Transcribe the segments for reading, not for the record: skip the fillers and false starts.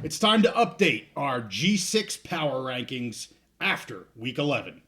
It's time to update our G6 power rankings after Week 11.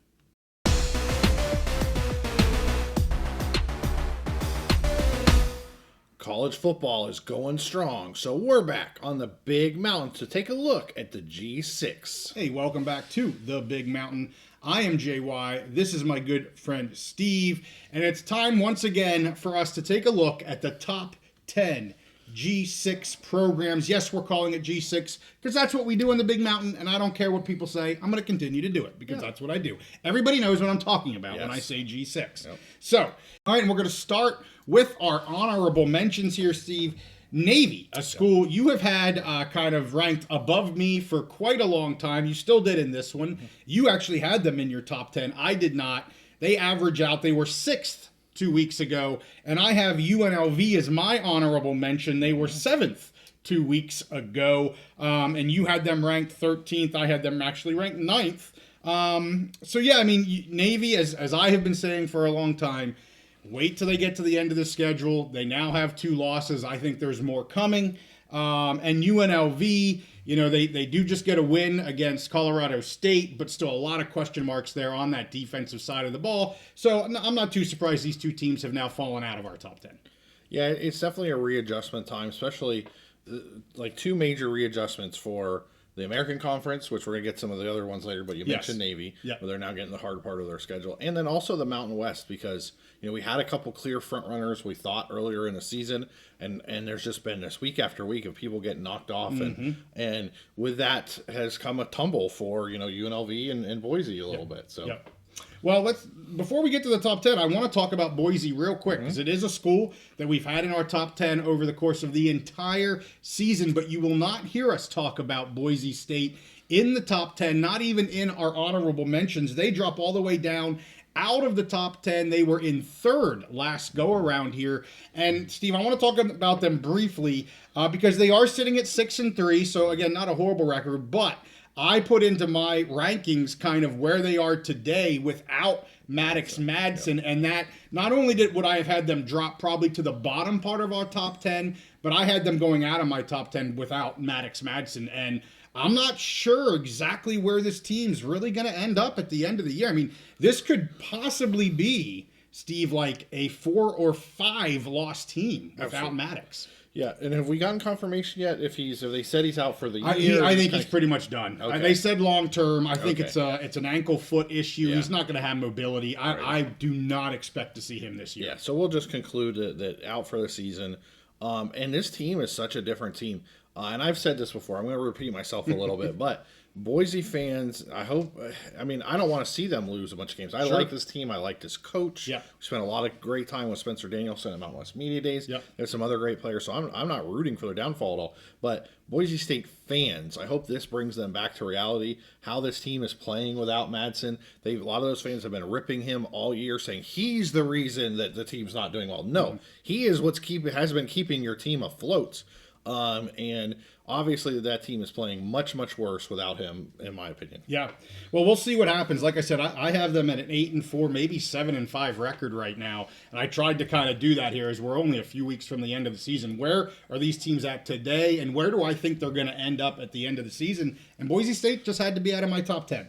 College football is going strong, so we're back on the Big Mountain to take a look at the G6. Hey, welcome back to the Big Mountain. I am JY. This is my good friend Steve, and it's time once again for us to take a look at the top 10 G6 programs. Yes, we're calling it G6 because that's what we do in the Big Mountain, and I don't care what people say. I'm going to continue to do it because that's what I do. Everybody knows what I'm talking about when I say G6. Yep. So, all right, and we're going to start with our honorable mentions here, Steve. Navy, a school you have had kind of ranked above me for quite a long time. You still did in this one. You actually had them in your top 10. I did not. They average out. They were 6th 2 weeks ago, and I have UNLV as my honorable mention. They were 7th 2 weeks ago, and you had them ranked 13th. I had them actually ranked 9th. So yeah, I mean, Navy, as I have been saying for a long time, wait till they get to the end of the schedule. They now have 2 losses. I think there's more coming. And UNLV, you know, they do just get a win against Colorado State, but still a lot of question marks there on that defensive side of the ball. So I'm not too surprised these 2 teams have now fallen out of our top 10. Yeah, it's definitely a readjustment time, especially like 2 major readjustments for the American Conference, which we're going to get some of the other ones later, but you mentioned Navy, where they're now getting the hard part of their schedule. And then also the Mountain West, because, you know, we had a couple clear front runners we thought earlier in the season, and there's just been this week after week of people getting knocked off. And with that has come a tumble for, you know, UNLV and Boise a little bit. So. Yep. Well, before we get to the top 10, I want to talk about Boise real quick because it is a school that we've had in our top 10 over the course of the entire season, but you will not hear us talk about Boise State in the top 10, not even in our honorable mentions. They drop all the way down out of the top 10. They were in 3rd last go around here. And Steve, I want to talk about them briefly because they are sitting at 6-3. So again, not a horrible record, but I put into my rankings kind of where they are today without Maddox Madsen, and that not only would I have had them drop probably to the bottom part of our top 10, but I had them going out of my top 10 without Maddox Madsen, and I'm not sure exactly where this team's really going to end up at the end of the year. I mean, this could possibly be, Steve, like a 4 or 5 loss team without Maddox. Yeah, and have we gotten confirmation yet if they said he's out for the year? I think he's pretty much done. Okay. They said long term. I think it's an ankle foot issue. Yeah. He's not going to have mobility. I do not expect to see him this year. Yeah, so we'll just conclude that out for the season. And this team is such a different team. And I've said this before. I'm going to repeat myself a little bit, but Boise fans, I don't want to see them lose a bunch of games. I like this team. I like this coach. Yeah. We spent a lot of great time with Spencer Danielson at Mountain West Media Days. Yep. There's some other great players, so I'm not rooting for their downfall at all. But Boise State fans, I hope this brings them back to reality, how this team is playing without Madsen. A lot of those fans have been ripping him all year, saying he's the reason that the team's not doing well. No, he is has been keeping your team afloat. And obviously that team is playing much, much worse without him, in my opinion. Yeah. Well, we'll see what happens. Like I said, I have them at an 8-4, maybe 7-5 record right now. And I tried to kind of do that here as we're only a few weeks from the end of the season. Where are these teams at today? And where do I think they're going to end up at the end of the season? And Boise State just had to be out of my top 10.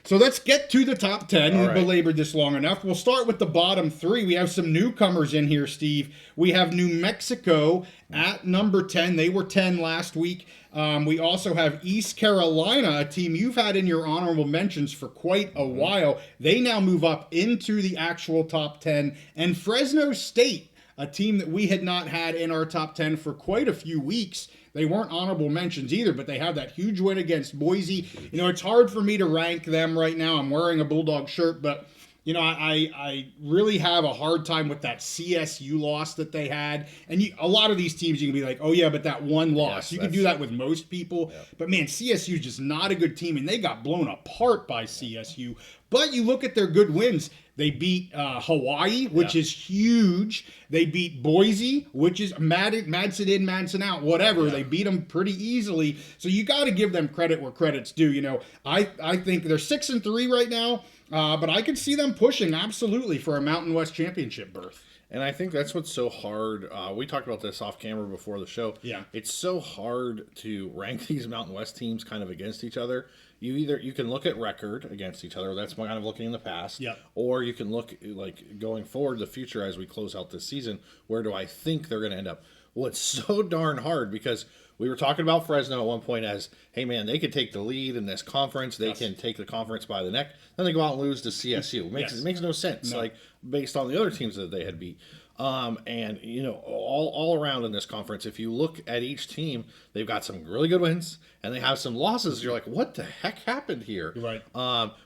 So let's get to the top 10. We've belabored this long enough. We'll start with the bottom 3. We have some newcomers in here, Steve. We have New Mexico at number 10. They were 10 last week. We also have East Carolina, a team you've had in your honorable mentions for quite a while. They now move up into the actual top 10. And Fresno State, a team that we had not had in our top 10 for quite a few weeks. They weren't honorable mentions either, but they have that huge win against Boise. You know, it's hard for me to rank them right now. I'm wearing a Bulldog shirt, but, you know, I really have a hard time with that CSU loss that they had. And a lot of these teams, you can be like, oh, yeah, but that one loss. You can do that with most people. Yeah. But, man, CSU is just not a good team, and they got blown apart by CSU. But you look at their good wins. They beat Hawaii, which is huge. They beat Boise, which is Madsen in, Madsen out, whatever. Yeah. They beat them pretty easily. So you got to give them credit where credit's due. You know, I think they're 6-3 right now, but I could see them pushing absolutely for a Mountain West championship berth. And I think that's what's so hard. We talked about this off camera before the show. Yeah. It's so hard to rank these Mountain West teams kind of against each other. You can look at record against each other. That's kind of looking in the past. Yeah. Or you can look like going forward the future as we close out this season. Where do I think they're going to end up? Well, it's so darn hard because we were talking about Fresno at one point as, hey man, they could take the lead in this conference. They can take the conference by the neck. Then they go out and lose to CSU. It makes no sense. No. Like based on the other teams that they had beat. And all around in this conference, if you look at each team, they've got some really good wins and they have some losses. You're like, what the heck happened here? Right.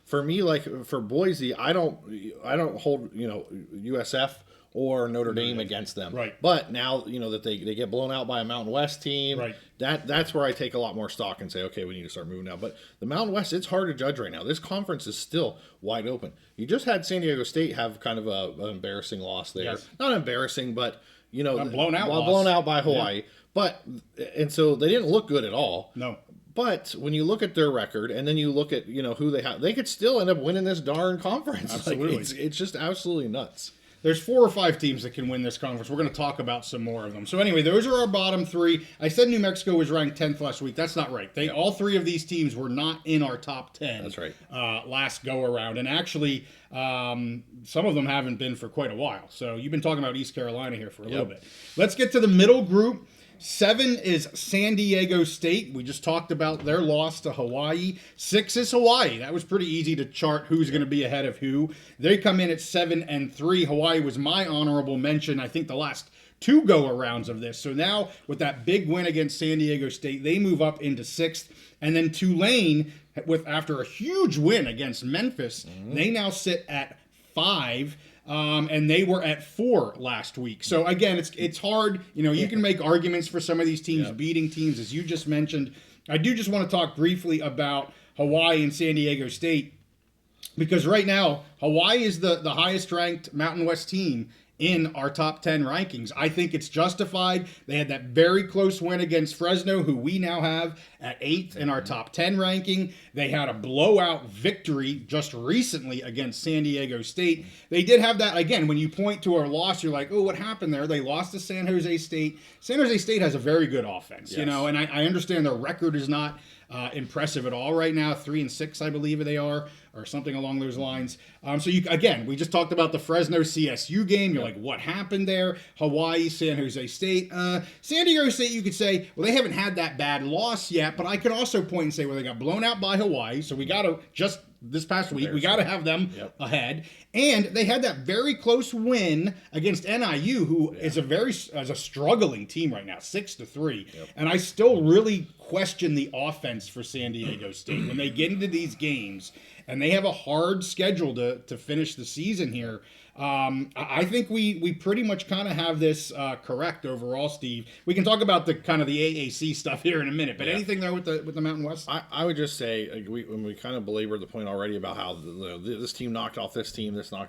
For me, like for Boise, I don't hold USF or Notre Dame against them. Right. But now, that they get blown out by a Mountain West team, right. That's where I take a lot more stock and say, okay, we need to start moving now. But the Mountain West, it's hard to judge right now. This conference is still wide open. You just had San Diego State have kind of an embarrassing loss there. Yes. Not embarrassing, but, blown out by Hawaii. Yeah. And so they didn't look good at all. No. But when you look at their record and then you look at, who they have, they could still end up winning this darn conference. Absolutely. It's just absolutely nuts. There's 4 or 5 teams that can win this conference. We're going to talk about some more of them. So anyway, those are our bottom 3. I said New Mexico was ranked 10th last week. That's not right. All 3 of these teams were not in our top 10. That's right. Last go around. And actually, some of them haven't been for quite a while. So you've been talking about East Carolina here for a little bit. Let's get to the middle group. 7 is San Diego State. We just talked about their loss to Hawaii. 6 is Hawaii. That was pretty easy to chart who's going to be ahead of who. They come in at 7-3. Hawaii was my honorable mention, I think, the last 2 go-arounds of this. So now, with that big win against San Diego State, they move up into 6th. And then Tulane, after a huge win against Memphis, they now sit at 5. And they were at 4 last week. So again, it's hard. You can make arguments for some of these teams beating teams, as you just mentioned. I do just want to talk briefly about Hawaii and San Diego State, because right now Hawaii is the highest ranked Mountain West team in our top 10 rankings. I think it's justified. They had that very close win against Fresno, who we now have at 8th in our top 10 ranking. They had a blowout victory just recently against San Diego State. They did have that, again, when you point to our loss, you're like, oh, what happened there? They lost to San Jose State. San Jose State has a very good offense, and I understand their record is not impressive at all right now. 3-6, I believe they are, or something along those lines. We just talked about the Fresno CSU game. You're like, what happened there? Hawaii, San Jose State. San Diego State, you could say, well, they haven't had that bad loss yet, but I could also point and say, well, they got blown out by Hawaii, so we got to just this past week, we got to have them ahead. And they had that very close win against NIU, who is a struggling team right now, 6-3. And I still really question the offense for San Diego State when they get into these games and they have a hard schedule to finish the season here. I think we pretty much kind of have this correct overall, Steve. We can talk about the kind of the AAC stuff here in a minute, but anything there with the Mountain West? I would just say when we kind of belabored the point already about how this team knocked off this team, so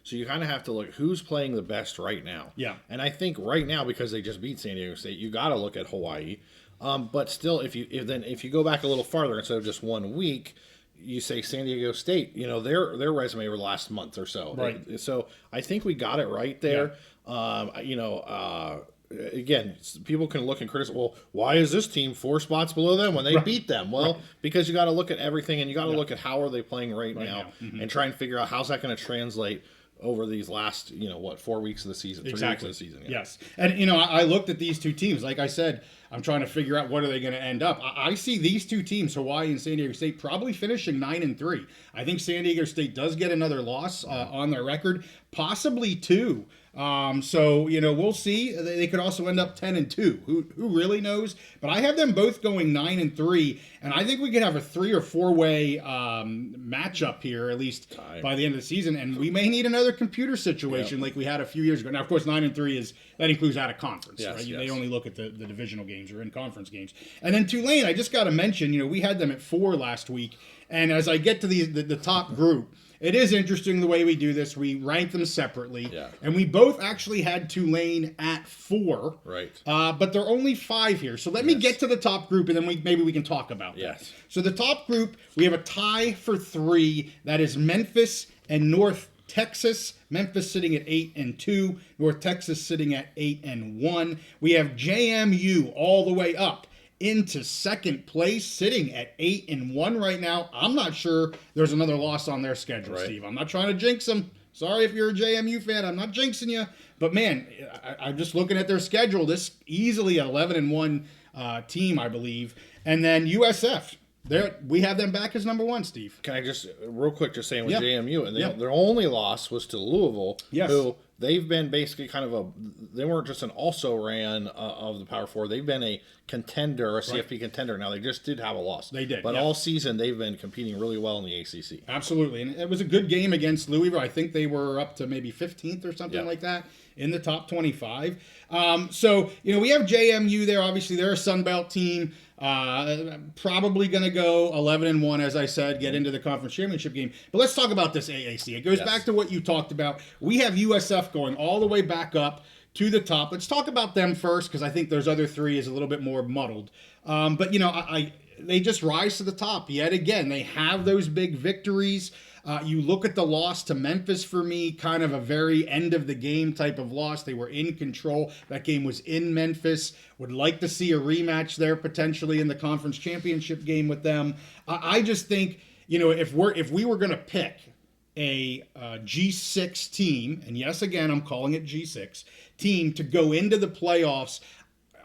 you kind of have to look who's playing the best right now. Yeah, and I think right now, because they just beat San Diego State, you got to look at Hawaii. But still, if you go back a little farther instead of just 1 week, you say San Diego State, their resume over the last month or so. Right. So I think we got it right there. Yeah. Again, people can look and criticize, well, why is this team 4 spots below them when they beat them? Well, because you got to look at everything, and you got to look at how are they playing right now. And try and figure out how's that going to translate over these last, 4 weeks of the season, 3 weeks of the season. Yeah. Yes. And, I looked at these 2 teams. Like I said, I'm trying to figure out what are they going to end up. I see these 2 teams, Hawaii and San Diego State, probably finishing 9-3. I think San Diego State does get another loss on their record, possibly 2. We'll see. They could also end up 10-2. Who really knows? But I have them both going 9-3, and I think we could have a 3 or 4 way matchup here, at least by the end of the season. And we may need another computer situation like we had a few years ago. Now, of course, 9-3 that includes out of conference, right? Yes. They only look at the divisional games or in conference games. And then Tulane, I just got to mention, we had them at 4 last week, and as I get to the top group. It is interesting the way we do this. We rank them separately. Yeah. And we both actually had Tulane at 4. Right. But they're only 5 here. So let me get to the top group, and then maybe we can talk about that. Yes. So the top group, we have a tie for 3. That is Memphis and North Texas. Memphis sitting at 8-2. North Texas sitting at 8-1. We have JMU all the way up into second place, sitting at 8-1 right now. I'm not sure there's another loss on their schedule, right, Steve. I'm not trying to jinx them. Sorry if you're a JMU fan. I'm not jinxing you. But, man, I'm just looking at their schedule. This easily an 11-1 team, I believe. And then USF. We have them back as number 1, Steve. Can I just, real quick, just saying with JMU, and their only loss was to Louisville, who they've been basically kind of they weren't just an also-ran of the Power Four. They've been a contender, a CFP contender. Now, they just did have a loss. They did. But all season, they've been competing really well in the ACC. Absolutely. And it was a good game against Louisville. I think they were up to maybe 15th or something like that in the top 25. So, we have JMU there. Obviously, they're a Sun Belt team. Probably going to go 11-1, as I said, get into the conference championship game. But let's talk about this AAC. It goes back to what you talked about. We have USF going all the way back up to the top. Let's talk about them first, because I think those other three is a little bit more muddled. But, they just rise to the top yet again. They have those big victories. You look at the loss to Memphis, for me, kind of a very end of the game type of loss. They were in control. That game was in Memphis. Would like to see a rematch there potentially in the conference championship game with them. I just think, if we were going to pick a G6 team, and yes, again, I'm calling it G6 team, to go into the playoffs,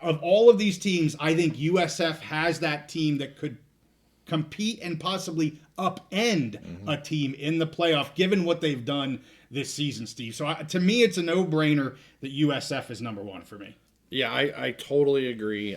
of all of these teams, I think USF has that team that could compete and possibly upend a team in the playoff, given what they've done this season, Steve. So to me, it's a no-brainer that USF is number 1 for me. Yeah, I totally agree.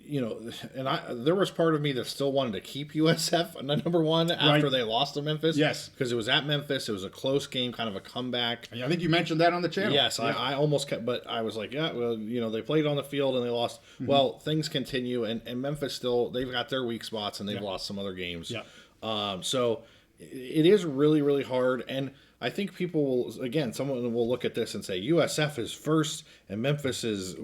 There was part of me that still wanted to keep USF number 1 after they lost to Memphis. Yes. Because it was at Memphis. It was a close game, kind of a comeback. I think you mentioned that on the channel. Yes, yeah. I almost kept, but I was like, they played on the field and they lost. Well, things continue, and Memphis still, they've got their weak spots and they've lost some other games. Yeah. So it is really, really hard. And I think people will, again, someone will look at this and say USF is first and Memphis is,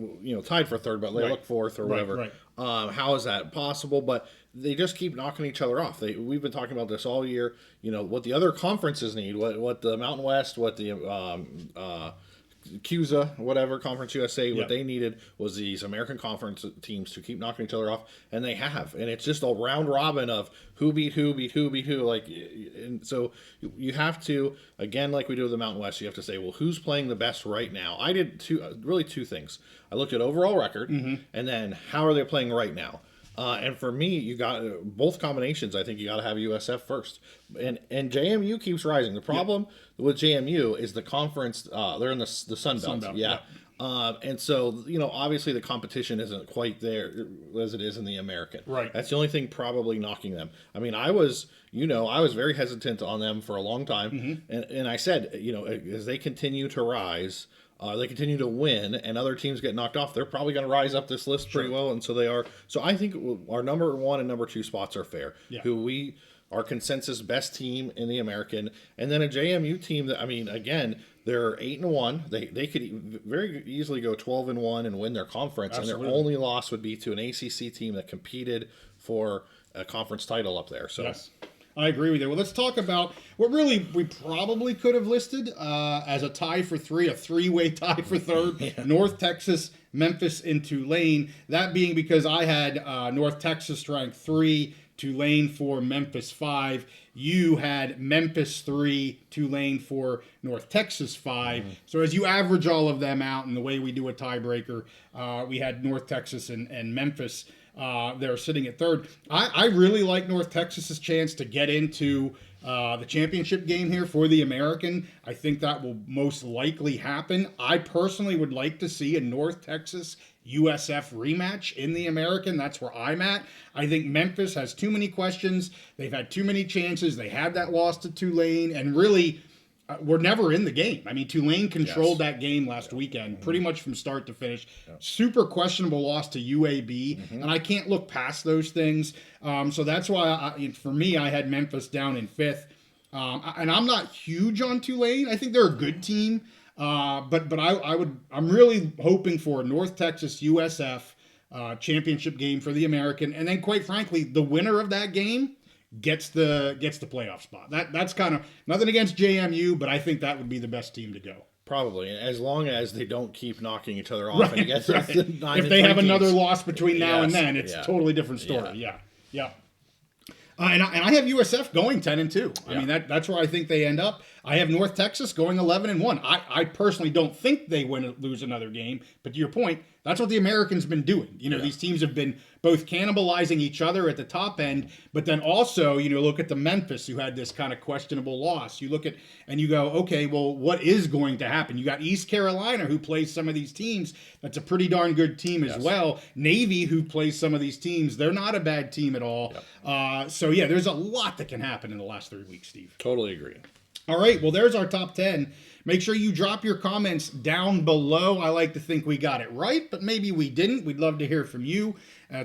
tied for third, but they look fourth or whatever. Right. How is that possible? But they just keep knocking each other off. We've been talking about this all year. What the other conferences need, what the Mountain West, what the CUSA, whatever, Conference USA, what they needed was these American Conference teams to keep knocking each other off, and they have. And it's just a round robin of who beat who. And so you have to, again, like we do with the Mountain West, you have to say, well, who's playing the best right now? I did two things. I looked at overall record, and then how are they playing right now? And for me, you got both combinations. I think you got to have USF first, and JMU keeps rising. The problem with JMU is the conference. They're in the Sun Belt. And so obviously the competition isn't quite there as it is in the American. Right. That's the only thing probably knocking them. I mean, I was very hesitant on them for a long time, and I said, as they continue to rise. They continue to win, and other teams get knocked off. They're probably going to rise up this list pretty well, and so they are. So I think our number 1 and number 2 spots are fair. Yeah. Our consensus best team in the American, and then a JMU team that, again, they're 8-1. They could very easily go 12-1 and win their conference, Absolutely. And their only loss would be to an ACC team that competed for a conference title up there. So. Yes. I agree with you. Well, let's talk about what really we probably could have listed as a tie for 3, a 3-way tie for third. North Texas, Memphis, and Tulane. That being because I had North Texas ranked 3, Tulane 4, Memphis 5. You had Memphis 3, Tulane 4, North Texas 5. So as you average all of them out, and the way we do a tiebreaker, we had North Texas and Memphis. They're sitting at third. I really like North Texas's chance to get into the championship game here for the American. I think that will most likely happen. I personally would like to see a North Texas USF rematch in the American. That's where I'm at. I think Memphis has too many questions. They've had too many chances. They had that loss to Tulane, and really were never in the game. I mean, Tulane controlled that game last weekend pretty much from start to finish. Super questionable loss to UAB, and I can't look past those things. So that's why, for me, I had Memphis down in 5th. And I'm not huge on Tulane. I think they're a good team, but I'm really hoping for a North Texas USF championship game for the American, and then quite frankly, the winner of that game gets the playoff spot. That's kind of nothing against JMU, but I think that would be the best team to go. Probably, as long as they don't keep knocking each other off. And Right. If they have another loss between now and then, it's a totally different story. Yeah. And I have USF going 10-2. I mean, that's where I think they end up. I have North Texas going 11-1. I personally don't think they lose another game. But to your point, that's what the Americans been doing. These teams have been both cannibalizing each other at the top end, but then also, look at the Memphis, who had this kind of questionable loss. You look at and you go, okay, well, what is going to happen? You got East Carolina, who plays some of these teams. That's a pretty darn good team as well. Navy, who plays some of these teams. They're not a bad team at all. So, there's a lot that can happen in the last 3 weeks, Steve. Totally agree. All right, well, there's our top 10. Make sure you drop your comments down below. I like to think we got it right, but maybe we didn't. We'd love to hear from you,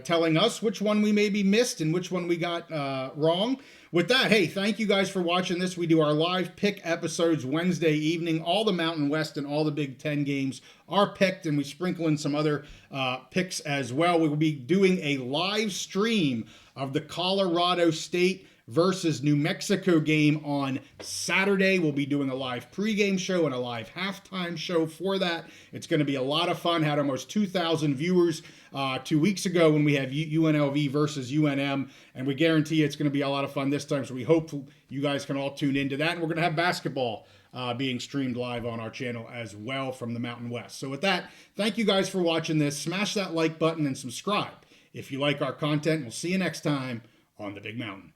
telling us which one we maybe missed and which one we got wrong. With that, hey, thank you guys for watching this. We do our live pick episodes Wednesday evening. All the Mountain West and all the Big Ten games are picked, and we sprinkle in some other picks as well. We will be doing a live stream of the Colorado State versus New Mexico game on Saturday. We'll be doing a live pregame show and a live halftime show for that. It's going to be a lot of fun. Had almost 2,000 viewers 2 weeks ago when we had UNLV versus UNM, and we guarantee it's going to be a lot of fun this time. So we hope you guys can all tune into that. And we're going to have basketball being streamed live on our channel as well from the Mountain West. So with that, thank you guys for watching this. Smash that like button and subscribe if you like our content. We'll see you next time on the Big Mountain.